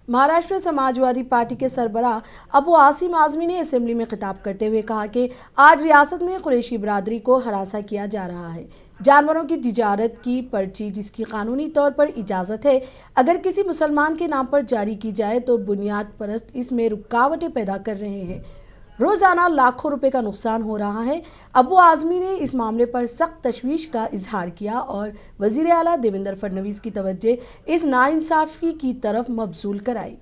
Maharashtra Samajwadi party के सरबराह अबू आसिम आजमी ने assembly में खिताब करते हुए कहा कि आज रियासत में कुरैशी बिरादरी को हरासा किया जा रहा है। जानवरों की तिजारत की पर्ची जिसकी कानूनी तौर पर इजाज़त है, अगर किसी मुसलमान के नाम पर जारी की जाए तो बुनियाद परस्त इसमें रुकावटें पैदा कर रहे हैं। रोज़ाना लाखों रुपए का नुकसान हो रहा है। अबू आज़मी ने इस मामले पर सख्त तशवीश का इजहार किया और वज़ीर आला देवेंद्र फडणवीस की तवज्जो इस नाइंसाफ़ी की तरफ मबजूल कराई।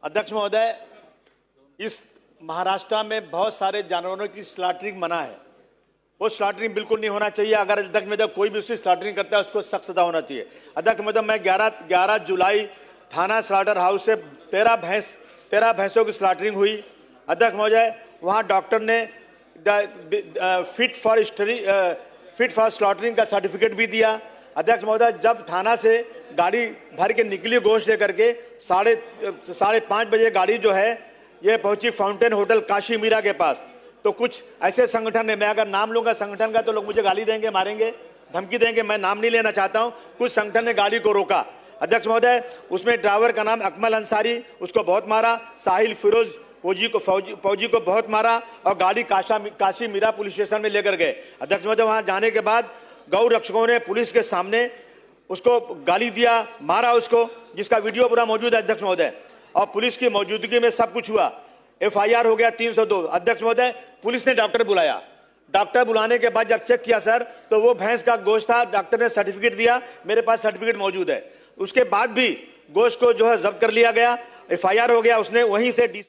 अध्यक्ष महोदय, इस महाराष्ट्र में बहुत सारे जानवरों की स्लॉटरिंग मना है। वो स्लॉटरिंग बिल्कुल नहीं होना चाहिए। अगर अध्यक्ष महोदय कोई भी उसकी स्लॉटरिंग करता है उसको सख्त सजा होना चाहिए। अध्यक्ष महोदय, मैं 11 जुलाई थाना स्लॉटर हाउस से 13 भैंसों की स्लॉटरिंग हुई। अध्यक्ष महोदय, वहाँ डॉक्टर ने फिट फॉर स्लॉटरिंग का सर्टिफिकेट भी दिया। अध्यक्ष महोदय, जब थाना से गाड़ी भर के निकली गोश्त लेकर के 5:30 बजे गाड़ी जो है ये पहुंची फाउंटेन होटल काशी मीरा के पास, तो कुछ ऐसे संगठन ने, मैं अगर नाम लूंगा संगठन का तो लोग मुझे गाली देंगे, मारेंगे, धमकी देंगे, मैं नाम नहीं लेना चाहता हूं। कुछ संगठन ने गाड़ी को रोका। अध्यक्ष महोदय, उसमें ड्राइवर का नाम अकमल अंसारी, उसको बहुत मारा। साहिल फिरोज फौजी को बहुत मारा और गाड़ी काशी मीरा पुलिस स्टेशन में लेकर गए। अध्यक्ष महोदय, वहां जाने के बाद गौ रक्षकों ने पुलिस के सामने उसको गाली दिया, मारा उसको, जिसका वीडियो पूरा मौजूद है अध्यक्ष महोदय। और पुलिस की मौजूदगी में सब कुछ हुआ। FIR हो गया 302। अध्यक्ष महोदय, पुलिस ने डॉक्टर बुलाया। डॉक्टर बुलाने के बाद जब चेक किया सर, तो वो भैंस का गोश्त था। डॉक्टर ने सर्टिफिकेट दिया, मेरे पास सर्टिफिकेट मौजूद है। उसके बाद भी गोश्त को जो है जब्त कर लिया गया। FIR हो गया। उसने वहीं से DC